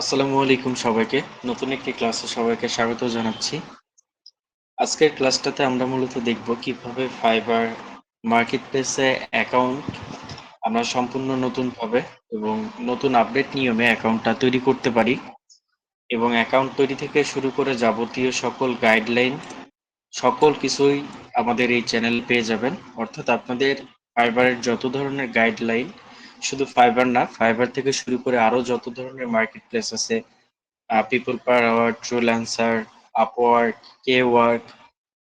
আসসালামু আলাইকুম সবাইকে। নতুন একটি ক্লাসে সবাইকে স্বাগত জানাচ্ছি। আজকের ক্লাসটাতে আমরা মূলত দেখব কিভাবে ফাইবার মার্কেটপ্লেসে অ্যাকাউন্ট আমরা সম্পূর্ণ নতুনভাবে এবং নতুন আপডেট নিয়মে অ্যাকাউন্টটা তৈরি করতে পারি এবং অ্যাকাউন্ট তৈরি থেকে শুরু করে যাবতীয় সকল গাইডলাইন সকল কিছুই আমাদের এই চ্যানেল পেয়ে যাবেন। অর্থাৎ আপনাদের ফাইবারের যত ধরনের গাইডলাইন, শুধু ফাইবার না, ফাইবার থেকে শুরু করে আরো যত ধরনের মার্কেটপ্লেস আছে, পিপল পার আওয়ার, ট্রুল্যান্সার, আপওয়ার্ক, কে ওয়ার্ক,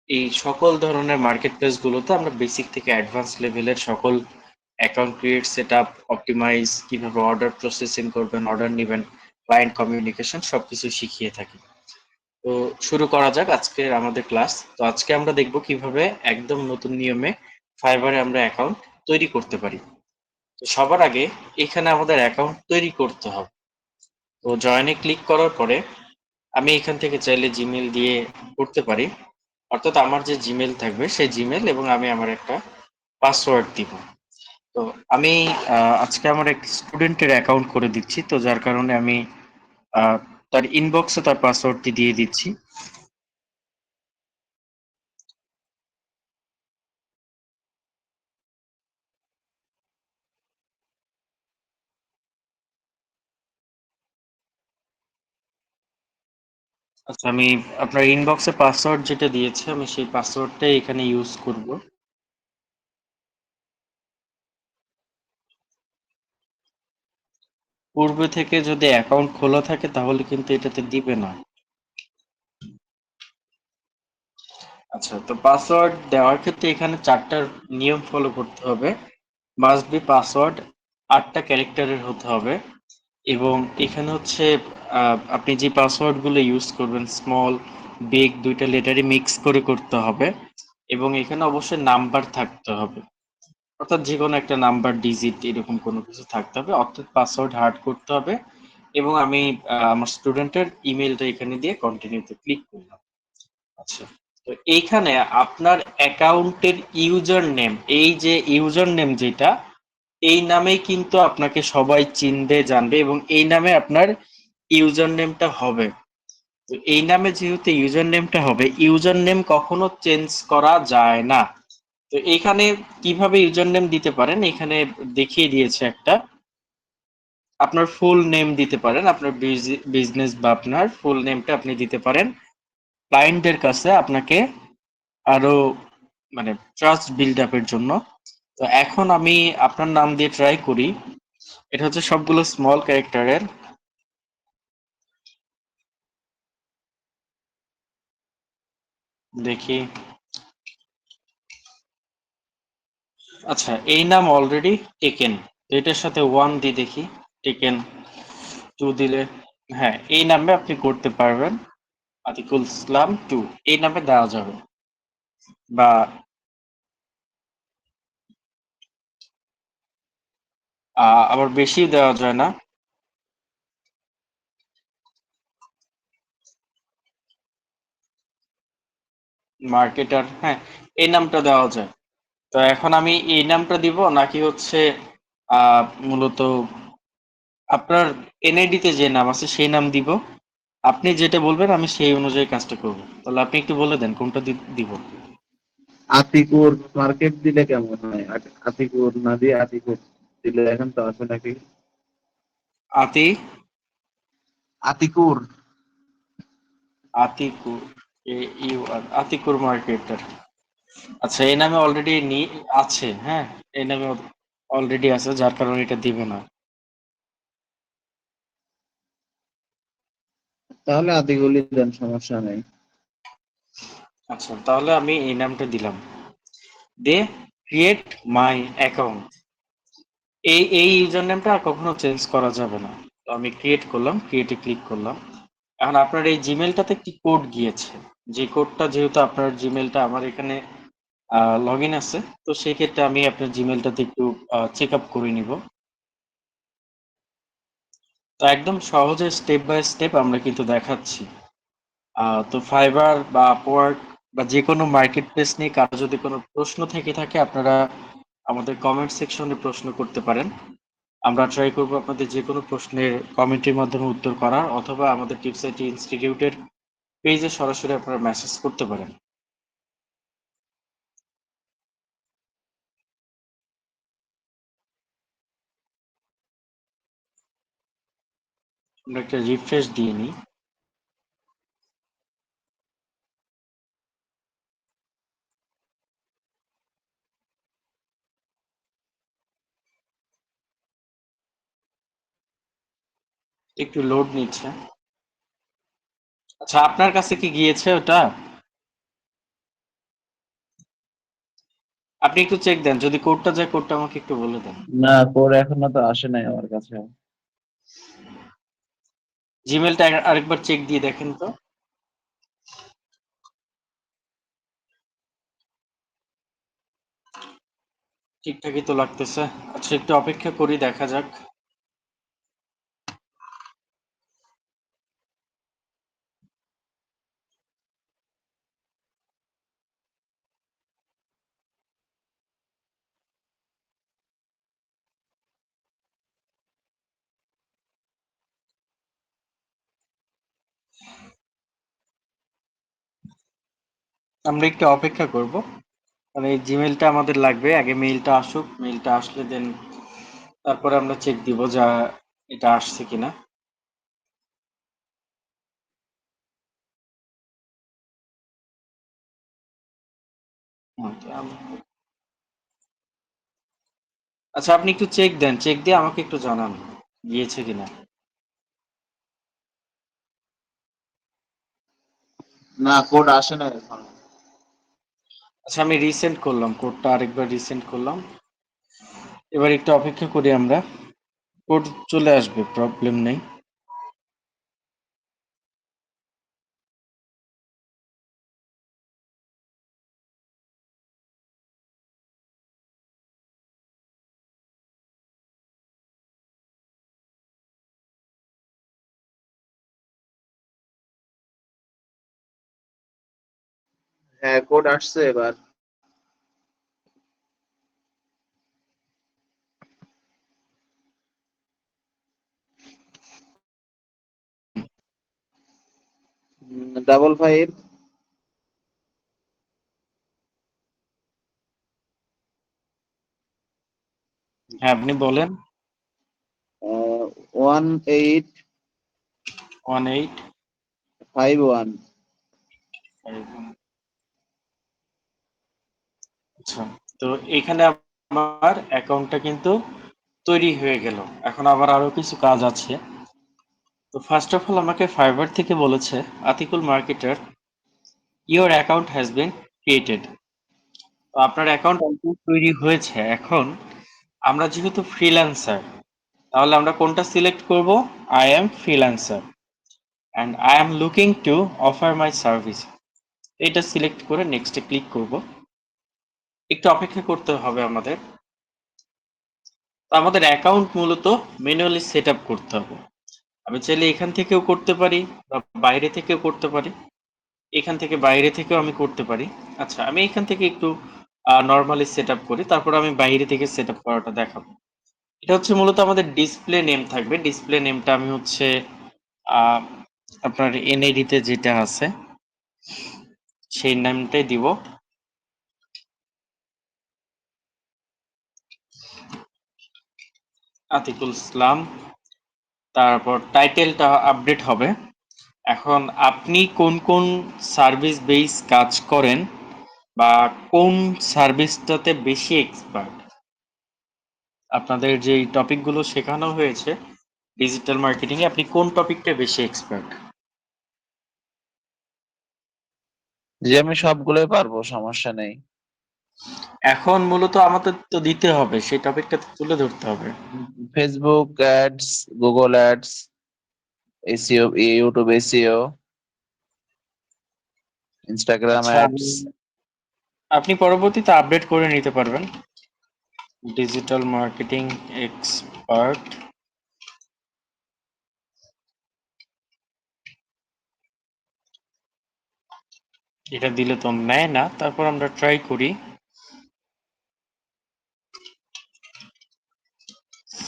এই সকল ধরনের মার্কেট প্লেস গুলোতে আমরা বেসিক থেকে অ্যাডভান্স লেভেলের সকল account create, set up, optimize, কিভাবে অর্ডার প্রসেসিং করবেন, অর্ডার নেবেন, ক্লায়েন্ট কমিউনিকেশন সবকিছু শিখিয়ে থাকি। তো শুরু করা যাক আজকের আমাদের ক্লাস। তো আজকে আমরা দেখব কিভাবে একদম নতুন নিয়মে ফাইবারে আমরা অ্যাকাউন্ট তৈরি করতে পারি। তো সবার আগে এখানে আমাদের অ্যাকাউন্ট তৈরি করতে হবে। তো জয়েনে ক্লিক করার পরে আমি এখান থেকে চাইলে জিমেল দিয়ে করতে পারি। অর্থাৎ আমার যে জিমেল থাকবে সেই জিমেল এবং আমি আমার একটা পাসওয়ার্ড দিব। তো আমি আজকে আমার এক স্টুডেন্টের অ্যাকাউন্ট করে দিচ্ছি, তো যার কারণে আমি আহ, তার ইনবক্সে তার পাসওয়ার্ডটি দিয়ে দিচ্ছি। আচ্ছা, আমি আপনার ইনবক্সে পাসওয়ার্ড যেটা দিয়েছে আমি সেই পাসওয়ার্ডটাই এখানে ইউজ করব। পূর্বে থেকে যদি অ্যাকাউন্ট খোলা থাকে তাহলে কিন্তু এটাতে দিবে না। আচ্ছা, তো পাসওয়ার্ড দেওয়ার ক্ষেত্রে এখানে 4টা নিয়ম ফলো করতে হবে। মাস্ট বি পাসওয়ার্ড 8টা ক্যারেক্টারের হতে হবে এবং এখানে হচ্ছে আপনি যে পাসওয়ার্ড গুলো ইউজ করবেন স্মল বিগ দুইটা লেটারই মিক্স করে করতে হবে এবং এখানে অবশ্যই নাম্বার থাকতে হবে। অর্থাৎ যে কোনো একটা নাম্বার, ডিজিট এরকম কোনো কিছু থাকতে হবে, অর্থাৎ পাসওয়ার্ড হার্ড করতে হবে। এবং আমি আমার স্টুডেন্টের ইমেলটা এখানে দিয়ে কন্টিনিউতে ক্লিক করলাম। আচ্ছা, তো এইখানে আপনার অ্যাকাউন্টের ইউজার নেম, এই যে ইউজার নেম যেটা, এই নামেই কিন্তু আপনাকে সবাই চিনবে জানবে এবং এই নামে আপনার ইউজার নেমটা হবে। তো এই নামে যেহেতু ইউজার নেমটা হবে, ইউজার নেম কখনো চেঞ্জ করা যায় না। তো এইখানে কিভাবে ইউজার নেম দিতে পারেন এখানে দেখিয়ে দিয়েছে একটা। আপনার ফুল নেম দিতে পারেন, আপনার বিজনেস বা আপনার ফুল নেমটা আপনি দিতে পারেন। ক্লায়েন্টের কাছে আপনাকে আরো মানে ট্রাস্ট বিল্ড আপের জন্য। তো এখন আমি আপনার নাম দিয়ে ট্রাই করি। এটা হচ্ছে সবগুলো স্মল ক্যারেক্টারের। দেখি। আচ্ছা, এই নাম অলরেডি টেকেন। এটার সাথে 1 দিয়ে দেখি। টেকেন। 2 দিলে, হ্যাঁ, এই নামে আপনি করতে পারবেন। আতিকুল ইসলাম 2 এই নামে দেওয়া যাবে। বা আবার বেশি দেওয়া যায় না। মার্কেটার, হ্যাঁ, এই নামটা দেওয়া যায়। তো এখন আমি এই নামটা দিব নাকি হচ্ছে মূলত আপনার এনআইডি তে যে নাম আছে সেই নাম দিব? আপনি যেটা বলবেন আমি সেই অনুযায়ী কাজটা করব। তাহলে আপনি একটু বলে দেন কোনটা দিব। আতিকুর মার্কেট দিলে কেমন হয়? আতিকুর না দিয়ে আতিকুর দিলে এখন তো আছে নাকি? আতি Atikur. Atikur, A U R, Atikur marketer. আচ্ছা, এই নামে অলরেডি আছে, হ্যাঁ, এই নামে অলরেডি আছে যার কারণে এটা দিবে না। তাহলে আতিকুরই দেন, সমস্যা নেই। আচ্ছা, তাহলে আমি এই নামটা দিলাম। They create my account. এই ইউজার নেমটা আর কখনো চেঞ্জ করা যাবে না। তো আমি ক্রিয়েট করলাম, ক্রিয়েটে ক্লিক করলাম। এখন আপনার এই জিমেলটাতে একটি কোড গিয়েছে, যে কোডটা যেহেতু আপনার জিমেলটা আমার এখানে লগ ইন আছে, তো সেই ক্ষেত্রে আমি আপনার জিমেলটাতে একটু চেক আপ করে নিব। তো একদম সহজে স্টেপ বাই স্টেপ আমরা কিন্তু দেখাচ্ছি। তো ফাইবার বা আপওয়ার্ক বা যে কোনো মার্কেট প্লেস নিয়ে কারো যদি কোনো প্রশ্ন থেকে থাকে আপনারা আমাদের কমেন্ট সেকশনে প্রশ্ন করতে পারেন। আমরা ট্রাই করব আপনাদের যে কোনো প্রশ্নের কমেন্টের মাধ্যমে উত্তর করার, অথবা আমাদের টিপস আইটি ইনস্টিটিউটের পেজে সরাসরি আপনারা মেসেজ করতে পারেন। আমরা একটা রিফ্রেশ দিয়ে নিই। একটু লোড নিচ্ছে। আচ্ছা, আপনার কাছে কি গিয়েছে ওটা? আপনি একটু চেক দেন, যদি কোডটা যায় কোডটা আমাকে একটু বলে দেন। না, কোড এখনো তো আসে নাই আমার কাছে। জিমেলটা আরেকবার চেক দিয়ে দেখেন তো। ঠিকঠাকই তো লাগতেছে। আচ্ছা, একটু অপেক্ষা করি, দেখা যাক। আমরা একটু অপেক্ষা করব, মানে এই জিমেলটা আমাদের লাগবে। আগে মেইলটা আসুক, মেইলটা আসলে দেন তারপরে আমরা চেক দিব যা এটা আসছে কিনা। আচ্ছা, আপনি একটু চেক দেন, চেক দিয়ে আমাকে একটু জানান গিয়েছে কিনা। না, কোড আসে না এখন। আচ্ছা, আমি রিসেন্ড করলাম কোডটা, আরেকবার রিসেন্ড করলাম। এবার একটু অপেক্ষা করি আমরা, কোড চলে আসবে, প্রবলেম নেই। হ্যাঁ, কোড আসছে এবার। ডাবল ফাইভ হ্যাঁ, আপনি বলেন। 18 18 51। আচ্ছা, তো এখানে আমার অ্যাকাউন্টটা কিন্তু তৈরি হয়ে গেল। এখন আবার আরো কিছু কাজ আছে। তো ফার্স্ট অফ অল আমাকে ফাইবার থেকে বলেছে, Atikul marketer, your account has been created. তো আপনার অ্যাকাউন্ট তৈরি হয়েছে। এখন আমরা যেহেতু ফ্রিল্যান্সার, তাহলে আমরা কোনটা সিলেক্ট করব? I am freelancer and I am looking to offer my service. এটা সিলেক্ট করে নেক্সটে ক্লিক করব। একটু অপেক্ষা করতে হবে আমাদের। তো আমাদের অ্যাকাউন্ট মূলত ম্যানুয়ালি সেট আপ করতে হবে। আমি চাইলে এখান থেকেও করতে পারি বা বাইরে থেকেও করতে পারি। এখান থেকে বাইরে থেকেও আমি করতে পারি। আচ্ছা, আমি এখান থেকে একটু নরমালি সেট আপ করি, তারপর আমি বাইরে থেকে সেট আপ করাটা দেখাবো। এটা হচ্ছে মূলত আমাদের ডিসপ্লে নেম থাকবে। ডিসপ্লে নেমটা আমি হচ্ছে আহ, আপনার এনআইডি তে যেটা আছে সেই নামটাই দিব। আতিকুল ইসলাম। তারপর টাইটেলটা আপডেট হবে। এখন আপনি কোন কোন সার্ভিস বেস কাজ করেন বা কোন সার্ভিসটাতে বেশি এক্সপার্ট, আপনাদের যেই টপিকগুলো শেখানো হয়েছে ডিজিটাল মার্কেটিং এ, আপনি কোন টপিকটা বেশি এক্সপার্ট? যে আমি সবগুলোই পারবো, সমস্যা নেই। এখন মূলত আমাদের তো দিতে হবে, সেই টপিকটা তুলে ধরতে হবে। Facebook ads, Google ads, SEO, YouTube SEO, Instagram আচ্ছা, অ্যাডস। আপনি পরবর্তীতে আপডেট করে নিতে পারবেন। ডিজিটাল মার্কেটিং এক্সপার্ট, এটা দিলে তো নেয় না, তারপর আমরা ট্রাই করি।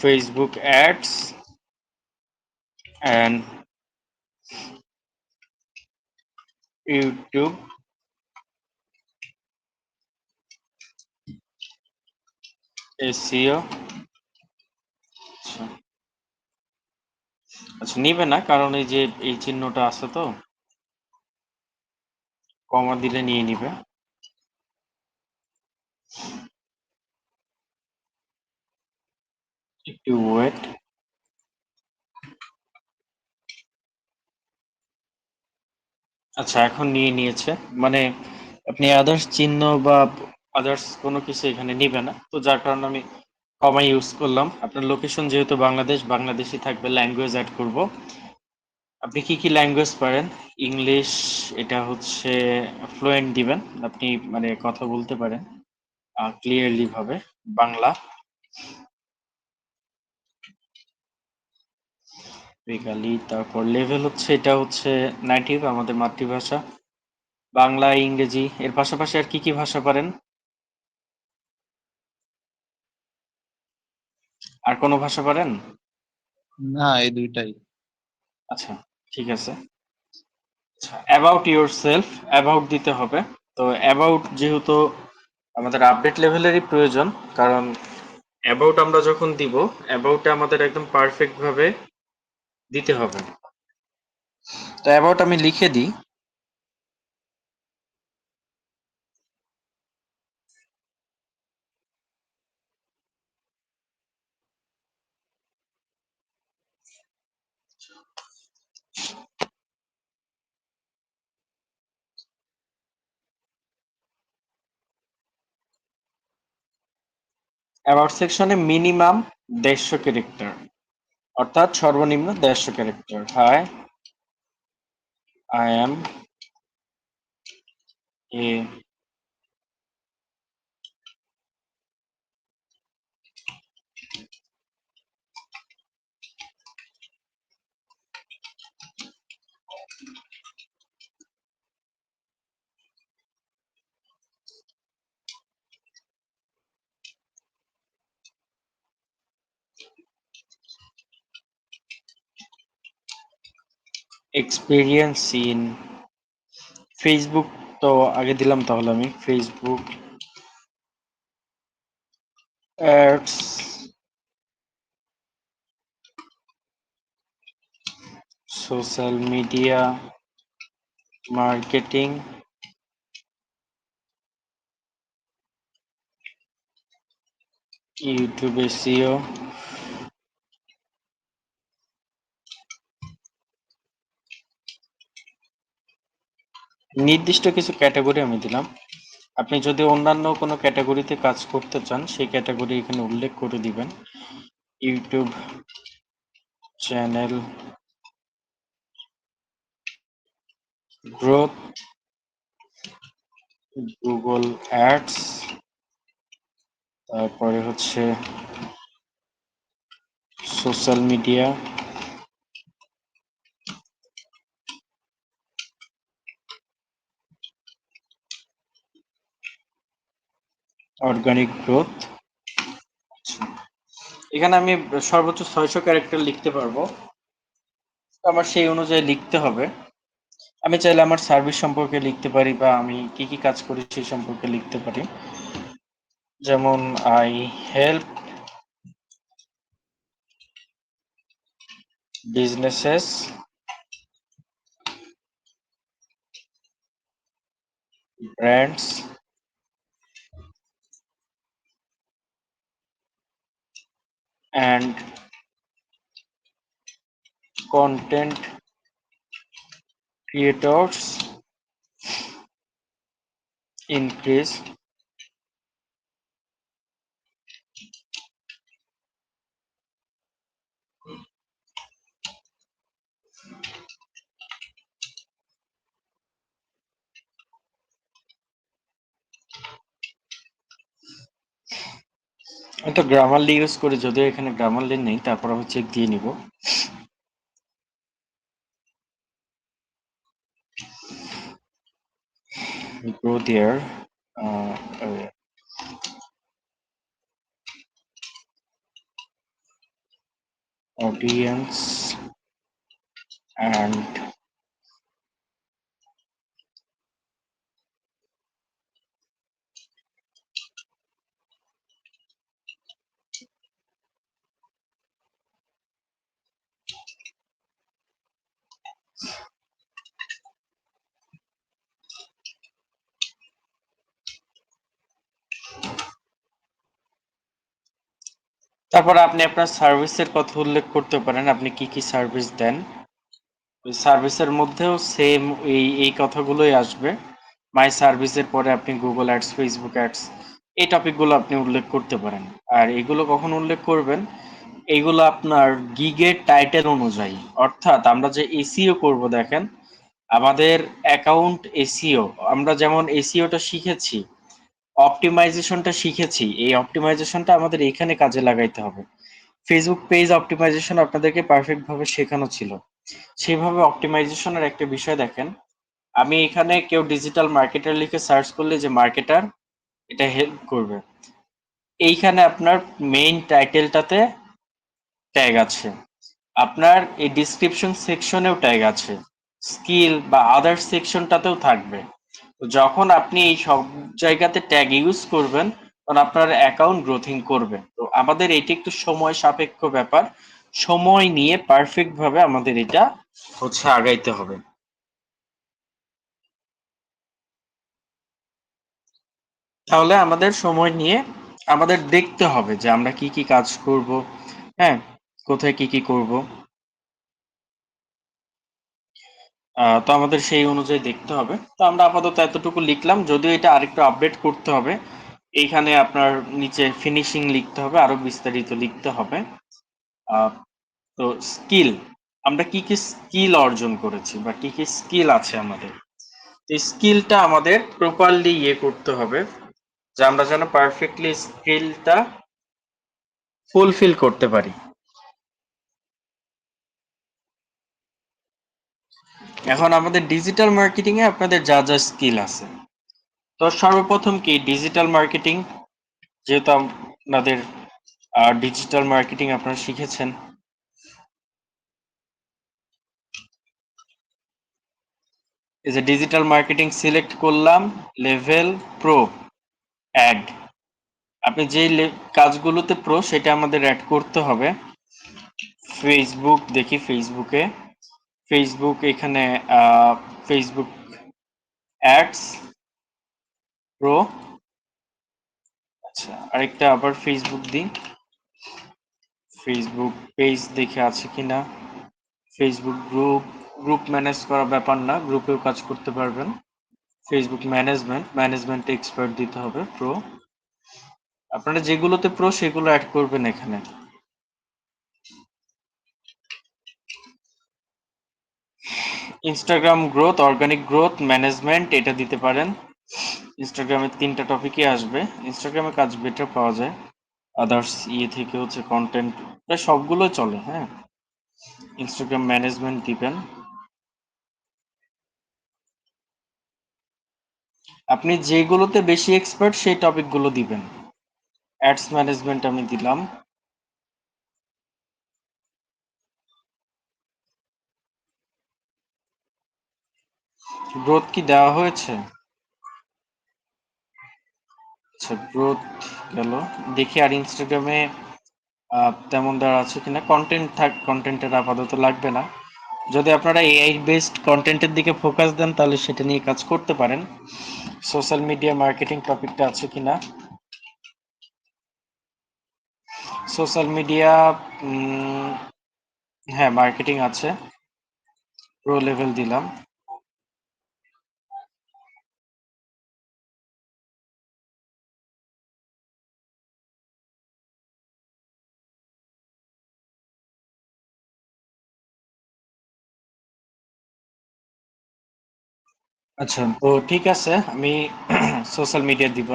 Facebook ads and YouTube SEO। আচ্ছা আচ্ছা, নিবে না কারণ এই যে এই চিহ্নটা আছে তো, কমা দিলে নিয়ে নিবে। একটু ওয়েট। আচ্ছা এখন নিয়ে নিয়েছে, মানে আপনি আদার্স চিহ্ন বা আদার্স কোনো কিছু এখানে নিবে না, তো যার কারণে আমি কমা ইউজ করলাম। আপনার লোকেশন যেহেতু বাংলাদেশ, বাংলাদেশই থাকবে। ল্যাঙ্গুয়েজ অ্যাড করব। আপনি কি কি ল্যাঙ্গুয়েজ পারেন? ইংলিশ, এটা হচ্ছে ফ্লুয়েন্ট দিবেন, আপনি মানে কথা বলতে পারেন ক্লিয়ারলি ভাবে। বাংলা, বেঙ্গলি, তারপর লেভেল হচ্ছে এটা হচ্ছে নেটিভ, আমাদের মাতৃভাষা। বাংলা, ইংরেজি, এর পাশাপাশি আর কি কি ভাষা পারেন? আর কোনো ভাষা পারেন? না, এই দুইটাই। আচ্ছা ঠিক আছে। আচ্ছা, অ্যাবাউট ইউর সেলফ, অ্যাবাউট দিতে হবে। তো অ্যাবাউট যেহেতু আমাদের আপডেট লেভেলেরই প্রয়োজন, কারণ অ্যাবাউট আমরা যখন দিব, অ্যাবাউটে আমাদের একদম পারফেক্ট ভাবে দিতে হবে। তো অ্যাবাউট আমি লিখে দিই। অ্যাবাউট সেকশনে মিনিমাম 150 ক্যারেক্টার, অর্থাৎ সর্বনিম্ন 150 character. Hi, I am a experience in Facebook. তো আগে দিলাম, তাহলে আমি Facebook ads, social media marketing, YouTube SEO. নির্দিষ্ট কিছু ক্যাটাগরি আমি দিলাম। আপনি যদি অন্যান্য কোনো ক্যাটাগরিতে কাজ করতে চান, সেই ক্যাটাগরি এখানে উল্লেখ করে দিবেন। YouTube channel growth, Google ads, তারপরে হচ্ছে সোশ্যাল মিডিয়া, অর্গানিক গ্রোথ। এখানে আমি সর্বোচ্চ 600 ক্যারেক্টার লিখতে পারবো, তো আমার সেই অনুযায়ী লিখতে হবে। আমি চাইলে আমার সার্ভিস সম্পর্কে লিখতে পারি, বা আমি কি কি কাজ করি সেই সম্পর্কে লিখতে পারি। যেমন I help businesses brands and content creators increase আমি তো গ্রামারলি ইউজ করি, যদিও এখানে গ্রামারলি নেই, তারপর আমি চেক দিয়ে নিব। Go there, uh, audience and তারপর আপনি আপনার সার্ভিসের কথা উল্লেখ করতে পারেন, আপনি কি কি সার্ভিস দেন। ওই সার্ভিসের মধ্যেও সেম এই কথাগুলোই আসবে। মাই সার্ভিসের পরে আপনি গুগল অ্যাডস, ফেসবুক অ্যাডস, এই টপিকগুলো আপনি উল্লেখ করতে পারেন। আর এগুলো কখন উল্লেখ করবেন, এইগুলো আপনার গিগের টাইটেল অনুযায়ী। অর্থাৎ আমরা যে এসইও করব, দেখেন আমাদের অ্যাকাউন্ট এসইও, আমরা যেমন এসইওটা শিখেছি, অপটিমাইজেশনটা শিখেছি, এই অপটিমাইজেশনটা আমাদের এখানে কাজে লাগাইতে হবে। ফেসবুক পেজ অপটিমাইজেশন আপনাদেরকে পারফেক্ট ভাবে শেখানো ছিল। সেভাবে অপটিমাইজেশনের একটা বিষয় দেখেন, আমি এখানে কেউ ডিজিটাল মার্কেটার লিখে সার্চ করলে যে মার্কেটার, এটা হেল্প করবে। এইখানে আপনার মেইন টাইটেলটাতে ট্যাগ আছে, আপনার এই ডিসক্রিপশন সেকশনেও ট্যাগ আছে, স্কিল বা আদার সেকশনটাতেও থাকবে। তো যখন আপনি এই সব জায়গাতে ট্যাগ ইউজ করবেন, তখন আপনার অ্যাকাউন্ট গ্রোথিং করবে। তো আমাদের এটি একটু সময় সাপেক্ষ ব্যাপার, সময় নিয়ে পারফেক্ট ভাবে আমাদের এটা আগাইতে হবে। তাহলে আমাদের সময় নিয়ে আমাদের দেখতে হবে যে আমরা কি কি কাজ করব, হ্যাঁ, কোথায় কি কি করব। তো আমাদের সেই অনুযায়ী দেখতে হবে। তো আমরা আপাতত এতটুকু লিখলাম, যদিও এটা আরেকটু আপডেট করতে হবে। এইখানে আপনার নিচে ফিনিশিং লিখতে হবে, আরো বিস্তারিত লিখতে হবে। আহ, তো স্কিল, আমরা কি কি স্কিল অর্জন করেছি বা কি কি স্কিল আছে আমাদের, এই স্কিলটা আমাদের প্রপারলি করতে হবে, যে আমরা যেন পারফেক্টলি স্কিলটা ফুলফিল করতে পারি। এখন আমাদের ডিজিটাল মার্কেটিং এ আপনাদের যা যা স্কিল আছে, তো সর্বপ্রথম কি ডিজিটাল মার্কেটিং, যেহেতু আপনাদের ডিজিটাল মার্কেটিং আপনারা শিখেছেন, এই যে ডিজিটাল মার্কেটিং সিলেক্ট করলাম, লেভেল প্রো, অ্যাড, আপনি যে কাজগুলোতে প্রো সেটা আমাদের অ্যাড করতে হবে। ফেসবুক, দেখি ফেসবুকে, ফেসবুক এখানে ফেসবুক অ্যাডস প্রো, আচ্ছা আরেকটা আবার ফেসবুক দিই, ফেসবুক পেজ দেখে আছে কিনা, ফেসবুক গ্রুপ, গ্রুপ ম্যানেজ করা ব্যাপার না, গ্রুপেও কাজ করতে পারবেন। ফেসবুক ম্যানেজমেন্ট, ম্যানেজমেন্টে এক্সপার্ট দিতে হবে প্রো, আপনারা যেগুলোতে প্রো সেগুলো অ্যাড করবেন এখানে। Instagram growth, organic growth, management, এটা দিতে পারেন। ইনস্টাগ্রামে 3টা টপিকই আসবে, ইনস্টাগ্রামে কাজ বেটার পাওয়া যায়, আদার্স থেকে কন্টেন্ট প্রায় সবগুলো চলে, হ্যাঁ। ইনস্টাগ্রাম ম্যানেজমেন্ট দিবেন, আপনি যেগুলোতে বেশি এক্সপার্ট সেই টপিকগুলো দিবেন। অ্যাডস ম্যানেজমেন্ট আমি দিলাম। গ্রোথ কি দেওয়া হয়েছে? আচ্ছা গ্রোথ গেল, দেখি আর ইনস্টাগ্রামে তেমন দেওয়া আছে কিনা। কন্টেন্ট থাক, কন্টেন্টের আপাতত লাগবে না। যদি আপনারা এআই বেসড কন্টেন্টের দিকে ফোকাস দেন তাহলে সেটা নিয়ে কাজ করতে পারেন। সোশ্যাল মিডিয়া মার্কেটিং টপিকটা আছে কিনা, সোশ্যাল মিডিয়া, হ্যাঁ মার্কেটিং আছে, প্রো লেভেল দিলাম। আচ্ছা তো ঠিক আছে, আমি সোশ্যাল মিডিয়া দিব।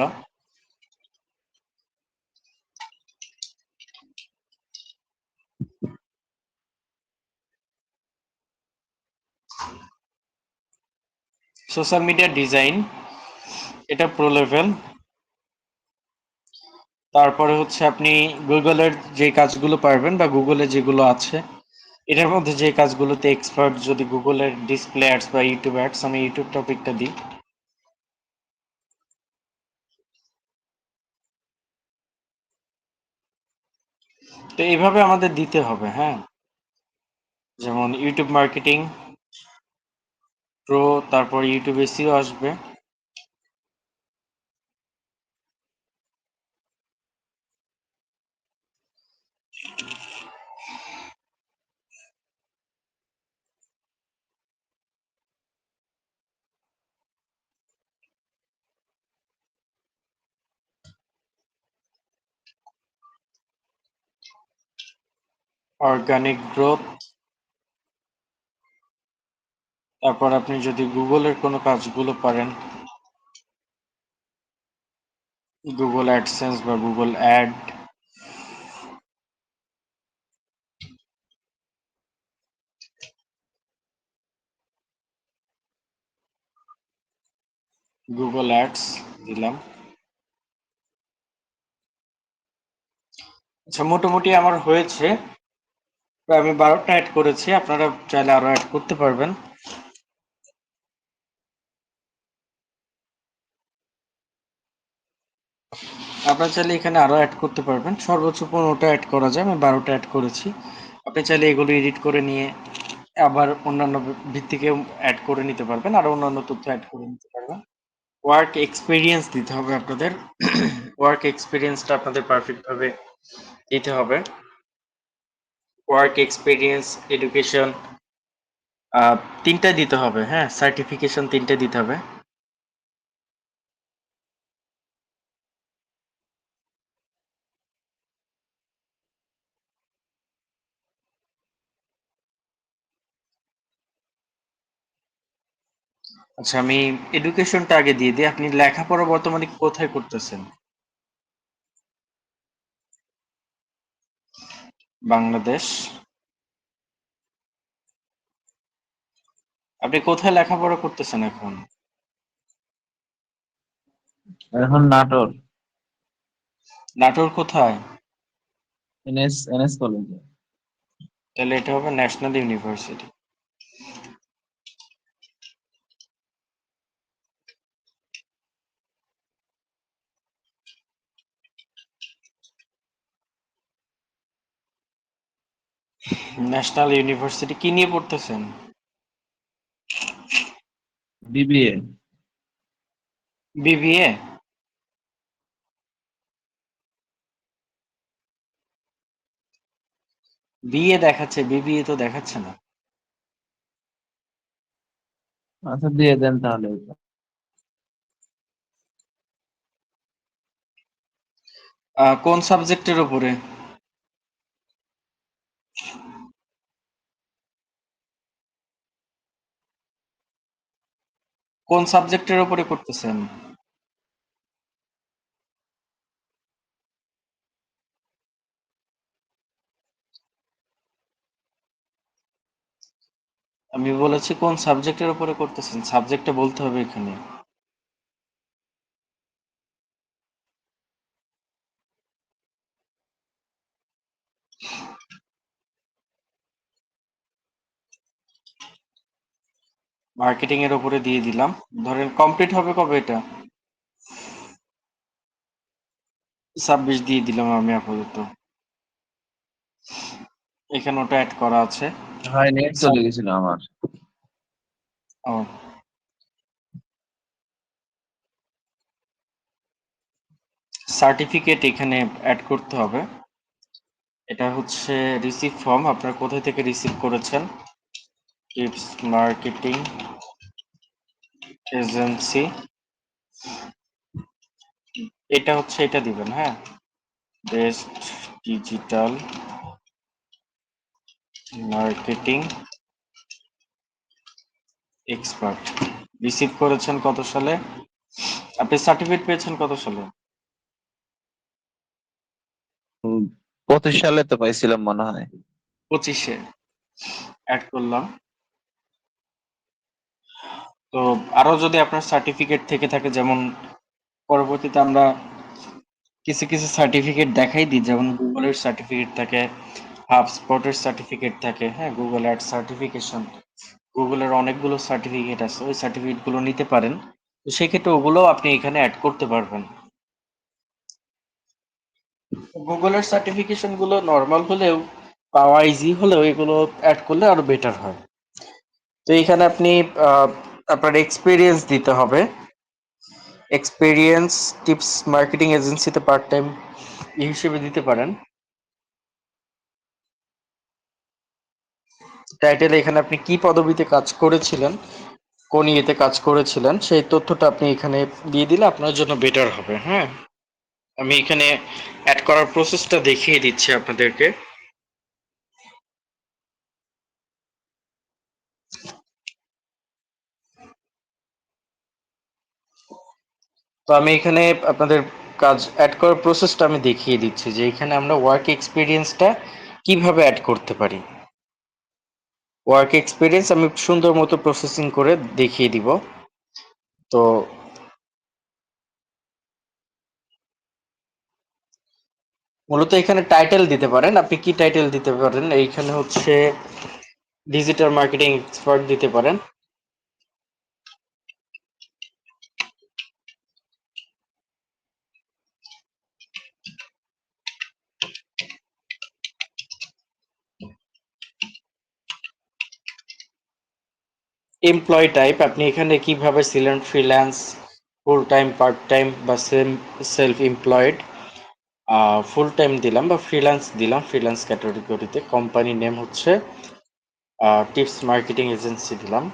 সোশ্যাল মিডিয়া ডিজাইন, এটা প্রো লেভেল। তারপরে হচ্ছে আপনি গুগলের যে কাজগুলো পারবেন বা গুগলে যেগুলো আছে এটার মধ্যে যে কাজগুলোতে এক্সপার্ট, যদি গুগলের ডিসপ্লে অ্যাডস বা ইউটিউব অ্যাডস, আমি ইউটিউব টপিকটা দিই। তো এইভাবে আমাদের দিতে হবে, হ্যাঁ। যেমন ইউটিউব মার্কেটিং প্রো, তারপর ইউটিউব এসইও আসবে। অর্গানিক গ্রোথ, তারপর আপনি যদি গুগলের কোনো কাজগুলো পারেন, গুগল অ্যাডসেন্স বা গুগল অ্যাড, গুগল অ্যাডস দিলাম। আচ্ছা, মোটামুটি আমার হয়েছে, প্রায় আমি 12টা অ্যাড করেছি, আপনারা চাইলে আরো অ্যাড করতে পারবেন। আপনারা চাইলে এখানে আরো অ্যাড করতে পারবেন, সর্বোচ্চ 15টা অ্যাড করা যায়, আমি 12টা অ্যাড করেছি। আপনি চাইলে এগুলো এডিট করে নিয়ে আবার অন্যান্য ভিত্তিকেও অ্যাড করে নিতে পারবেন, আরো অন্যান্য তথ্য অ্যাড করে নিতে পারবেন। ওয়ার্ক এক্সপিরিয়েন্স দিতে হবে আপনাদের। ওয়ার্ক এক্সপিরিয়েন্সটা আপনাদের পারফেক্ট ভাবে দিতে হবে। ওয়ার্ক এক্সপিরিয়েন্স, এডুকেশন, তিনটা দিতে হবে, হ্যাঁ। সার্টিফিকেশন তিনটে দিতে হবে। আচ্ছা, আমি এডুকেশনটা আগে দিয়ে দিই। আপনি লেখাপড়া বর্তমানে কোথায় করতেছেন? বাংলাদেশ। আপনি কোথায় লেখাপড়া করতেছেন এখন? এখন নাটোর নাটোর কোথায়? এনএস কলেজে। তাহলে এটা হবে ন্যাশনাল ইউনিভার্সিটি। ন্যাশনাল ইউনিভার্সিটি কি নিয়ে পড়তেছেন? বিবিএ। বিবিএ? বিএ দেখাচ্ছে, বিবিএ তো দেখাচ্ছে না। আচ্ছা দিয়ে দেন তাহলে। কোন সাবজেক্টের উপরে? কোন সাবজেক্টের উপরে করতেছেন? আমি বলেছি কোন সাবজেক্টের উপরে করতেছেন, সাবজেক্টটা বলতে হবে এখানে। মার্কেটিং এর উপরে দিয়ে দিলাম। ধরেন কমপ্লিট হবে কবে এটা? 26 দিয়ে দিলাম আমি আপাতত। এখানে ওটা অ্যাড করা আছে। ভাই নেট চলে গেছিল আমার। সার্টিফিকেট এখানে অ্যাড করতে হবে। এটা হচ্ছে রিসিভ ফর্ম, আপনারা কোথা থেকে রিসিভ করেছেন? টিপস মার্কেটিং এজেন্সি, এটা হচ্ছে, এটা দিবেন, হ্যাঁ। Best digital marketing expert. Receive করেছেন কত সালে? আপনি সার্টিফিকেট পেয়েছেন কত সালে? 25 সালে তো পাইছিলাম মনে হয়। 25-এ অ্যাড করলাম। তো আরো যদি আপনার সার্টিফিকেট থেকে থাকে, যেমন পরবর্তীতে আমরা কিছু কিছু সার্টিফিকেট দেখাই দিই, যেমন গুগলের সার্টিফিকেট থাকে, হাবস্পটের সার্টিফিকেট থাকে, হ্যাঁ, গুগল অ্যাড সার্টিফিকেশন, গুগলের অনেকগুলো সার্টিফিকেট আছে, ওই সার্টিফিকেট গুলো নিতে পারেন। তো সেক্ষেত্রে ওগুলো আপনি এখানে অ্যাড করতে পারবেন। গুগলের সার্টিফিকেশন গুলো নর্মাল হলেও, পাওয়া ইজি হলেও, এগুলো অ্যাড করলে আরো বেটার হয়। তো এখানে আপনি আপনার এক্সপিরিয়েন্স দিতে হবে। এক্সপিরিয়েন্স টিপস মার্কেটিং এজেন্সিতে পার্ট টাইম হিসেবে দিতে পারেন। টাইটেল এখানে আপনি কি পদবিতে কাজ করেছিলেন, কোন ইয়েতে কাজ করেছিলেন, সেই তথ্যটা আপনি এখানে দিয়ে দিলে আপনার জন্য বেটার হবে। হ্যাঁ, আমি এখানে অ্যাড করার প্রসেসটা দেখিয়ে দিচ্ছি আপনাদেরকে। তো আমি এখানে আপনাদের কাজ অ্যাড করার প্রসেসটা আমি দেখিয়ে দিচ্ছি, যে এখানে আমরা ওয়ার্ক এক্সপিরিয়েন্সটা কিভাবে অ্যাড করতে পারি। ওয়ার্ক এক্সপিরিয়েন্স আমি সুন্দর মতো প্রসেসিং করে দেখিয়ে দিব। তো মূলত এখানে টাইটেল দিতে পারেন, আপনি কি টাইটেল দিতে পারেন, এইখানে হচ্ছে ডিজিটাল মার্কেটিং এক্সপার্ট দিতে পারেন। এমপ্লয় টাইপ আপনি এখানে কিভাবে ছিলেন, freelance, full time, part time, বা সেলফ এমপ্লয়েড। ফুল টাইম দিলাম বা ফ্রিল্যান্স দিলাম, ফ্রিল্যান্স ক্যাটাগরিতে। কোম্পানি নেম হচ্ছে টিপস মার্কেটিং এজেন্সি দিলাম।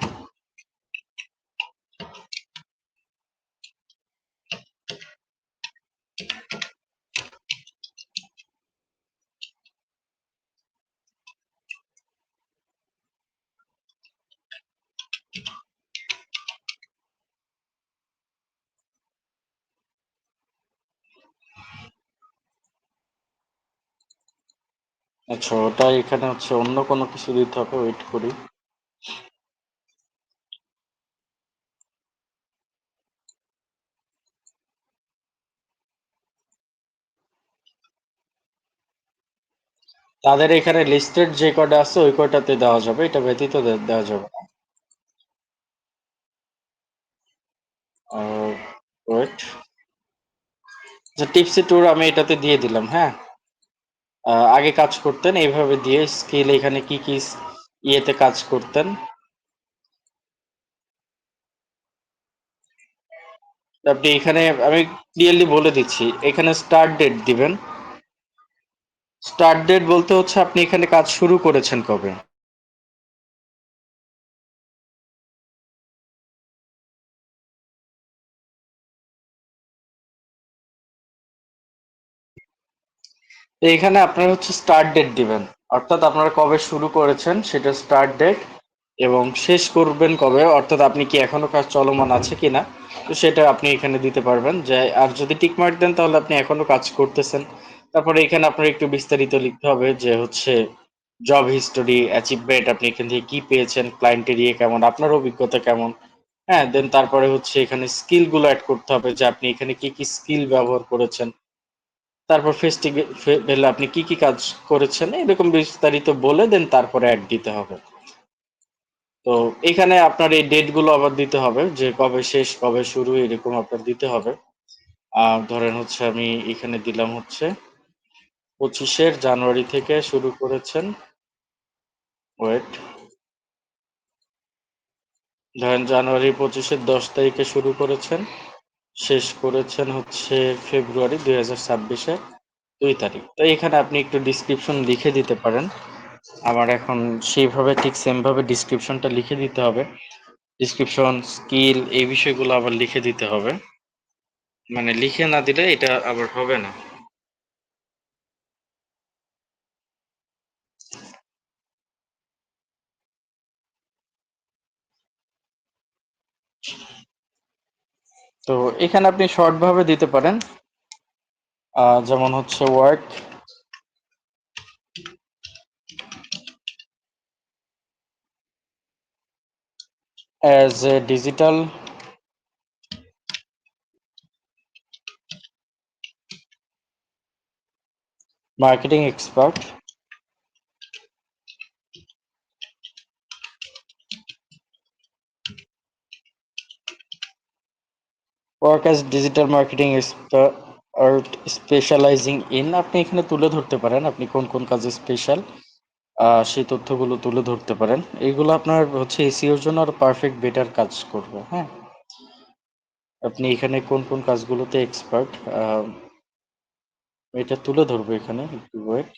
আচ্ছা, ওটা এখানে হচ্ছে অন্য কোনো কিছু দিতে হবে, ওয়েট করি। তাদের এখানে লিস্টেড যে কটা আছে ওই কটাতে দেওয়া যাবে, এটা ব্যতীত দেওয়া যাবে না। ওয়েট, আচ্ছা, টিপসি ট্যুর আমি এটাতে দিয়ে দিলাম। হ্যাঁ, আগে কাজ করতেন এইভাবে দিয়ে, স্কিল এখানে কি কি ইয়েতে কাজ করতেন। আপনি এখানে, আমি ক্লিয়ারলি বলে দিচ্ছি, এখানে স্টার্ট ডেট দিবেন। স্টার্ট ডেট বলতে হচ্ছে আপনি এখানে কাজ শুরু করেছেন কবে। তো এখানে আপনারা হচ্ছে স্টার্ট ডেট দিবেন, অর্থাৎ আপনারা কবে শুরু করেছেন সেটা স্টার্ট ডেট, এবং শেষ করবেন কবে, অর্থাৎ আপনি কি এখনো কাজ চলমান আছে কিনা, তো সেটা আপনি এখানে দিতে পারবেন। যে আর যদি টিক মার্ক দেন তাহলে আপনি এখনো কাজ করতেছেন। তারপরে এখানে আপনার একটু বিস্তারিত লিখতে হবে, যে হচ্ছে জব হিস্টোরি, অ্যাচিভমেন্ট, আপনি এখান থেকে কি পেয়েছেন, ক্লায়েন্ট এরিয়া কেমন, আপনার অভিজ্ঞতা কেমন। হ্যাঁ, দেন তারপরে হচ্ছে এখানে স্কিল গুলো অ্যাড করতে হবে, যে আপনি এখানে কি কি স্কিল ব্যবহার করেছেন। তারপর ফেস্টিভ্যালে আপনি কি কি কাজ করেছেন, এরকম বিস্তারিত বলে দেন তারপরে অ্যাড দিতে হবে। তো এখানে আপনার এই ডেট গুলো আবার দিতে হবে, যে কবে শেষ কবে শুরু, এরকম আপনার দিতে হবে। ধরেন হচ্ছে আমি এখানে দিলাম হচ্ছে 25 জানুয়ারি থেকে শুরু করেছেন। ওয়েট, ধরেন জানুয়ারি 25-10 তারিখে শুরু করেছেন, শেষ করেছেন হচ্ছে ফেব্রুয়ারি 2026-এর 2 তারিখ। তো এখানে আপনি একটু ডিসক্রিপশন লিখে দিতে পারেন। আমার এখন সেইভাবে ঠিক সেম ভাবে ডিসক্রিপশনটা লিখে দিতে হবে। ডিসক্রিপশন, স্কিল, এই বিষয়গুলো আবার লিখে দিতে হবে। মানে লিখে না দিলে এটা আবার হবে না। তো এখানে আপনি শর্ট ভাবে দিতে পারেন, যেমন হচ্ছে work as a digital marketing expert, work as digital marketing expert স্পেশালাইজিং in. আপনি এখানে তুলে ধরতে পারেন আপনি কোন কোন কাজে স্পেশাল, সেই তথ্যগুলো তুলে ধরতে পারেন। এইগুলো আপনার হচ্ছে এসইওর জন্য আরো পারফেক্ট বেটার কাজ করবে। হ্যাঁ, আপনি এখানে কোন কোন কাজগুলোতে এক্সপার্ট এটা তুলে ধরবো এখানে, একটু ওয়েট।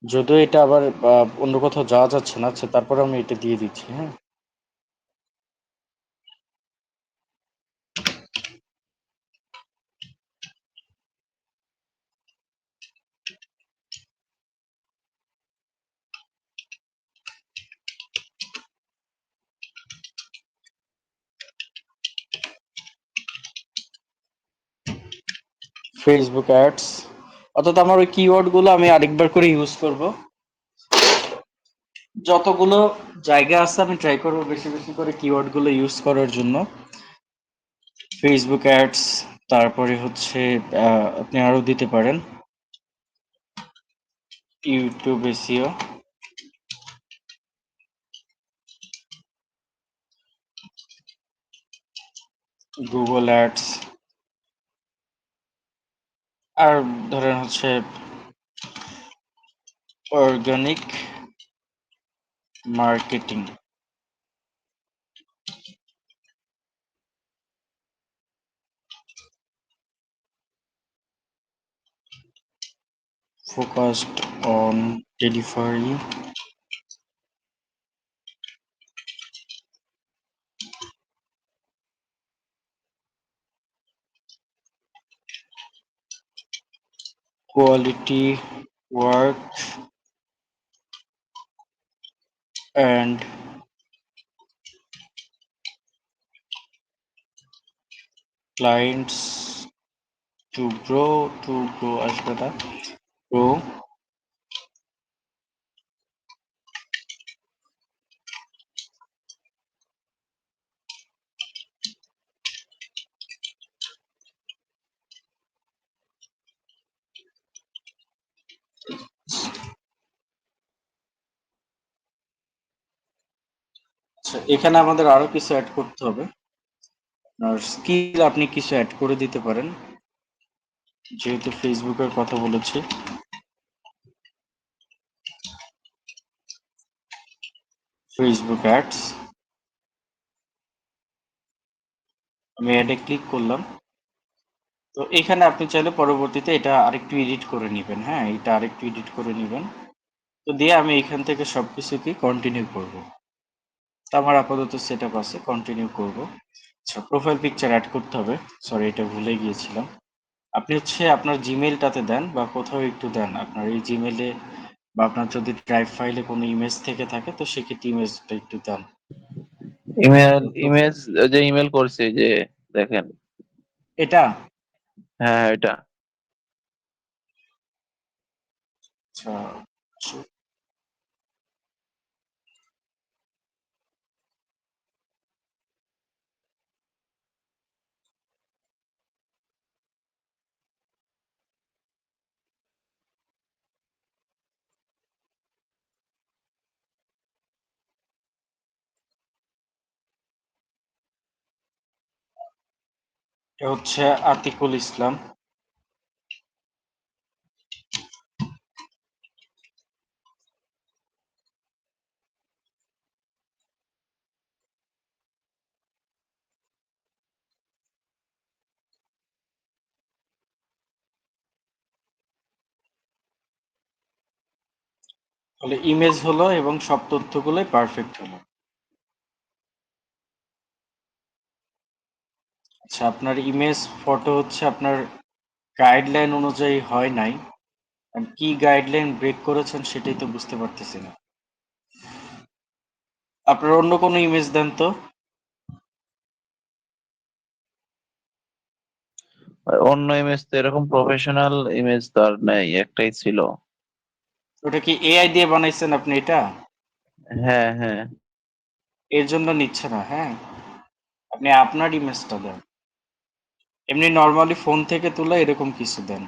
যদিও এটা আবার অন্য কোথাও যাওয়া যাচ্ছে না, আচ্ছা তারপরে আমি এটা দিয়ে দিচ্ছি। হ্যাঁ, ফেসবুক অ্যাডস, অর্থাৎ আমার ওই কিওয়ার্ড গুলো আমি আরেকবার করে ইউজ করব। যতগুলো জায়গা আছে আমি ট্রাই করবো বেশি বেশি করে কিওয়ার্ড গুলো ইউজ করার জন্য। ফেসবুক অ্যাডস, তারপরে হচ্ছে আপনি আরো দিতে পারেন ইউটিউব এসইও, গুগল অ্যাডস, আর ধরেন হচ্ছে organic marketing. Focused on delivery, quality work, and clients to grow আসবে না, grow। আচ্ছা, এখানে আমাদের আরো কিছু অ্যাড করতে হবে। আর স্কিল আপনি কিছু অ্যাড করে দিতে পারেন, যেহেতু ফেসবুকের কথা বলেছি। ফেসবুক অ্যাডস, আমি অ্যাডে ক্লিক করলাম। তো এখানে আপনি চাইলে পরবর্তীতে এটা আরেকটু এডিট করে নেবেন। হ্যাঁ, এটা আরেকটু এডিট করে নেবেন। তো দিয়ে আমি এখান থেকে সবকিছুকে কন্টিনিউ করব। তো আমার আপাতত সেটআপ আছে, কন্টিনিউ করব। আচ্ছা, প্রোফাইল পিকচার অ্যাড করতে হবে। সরি, এটা ভুলে গিয়েছিলাম। আপনি হচ্ছে আপনার জিমেইলটাতে দেন বা কোথাও একটু দেন। আপনার এই জিমেইলে বা আপনার যদি ড্রাইভ ফাইলে কোনো ইমেজ থেকে থাকে তো সেক্ষেত্রে ইমেজটা একটু দেন। ইমেল তো ইমেজ যে ইমেল করছে যে দেখেন। এটা হ্যাঁ এটা। আচ্ছা, এটা হচ্ছে আতিকুল ইসলাম। তাহলে ইমেজ হলো এবং সব তথ্যগুলোই পারফেক্ট হলো। আচ্ছা, আপনার ইমেজ ফটো হচ্ছে আপনার গাইডলাইন অনুযায়ী হয় নাই। কি গাইডলাইন ব্রেক করেছেন সেটাই তো বুঝতে পারতেছি না। আপনার অন্য কোনো ইমেজ দেন তো। আর অন্য ইমেজ তো এরকম প্রফেশনাল ইমেজ তো আর নেই, একটাই ছিল। ওটা কি এআই দিয়ে বানাইছেন আপনি এটা? হ্যাঁ হ্যাঁ। এর জন্য নিচ্ছে না। হ্যাঁ, আপনি আপনার ইমেজটা দেন। এমনি নরমালি ফোন থেকে তোলা এরকম কিছু দেন।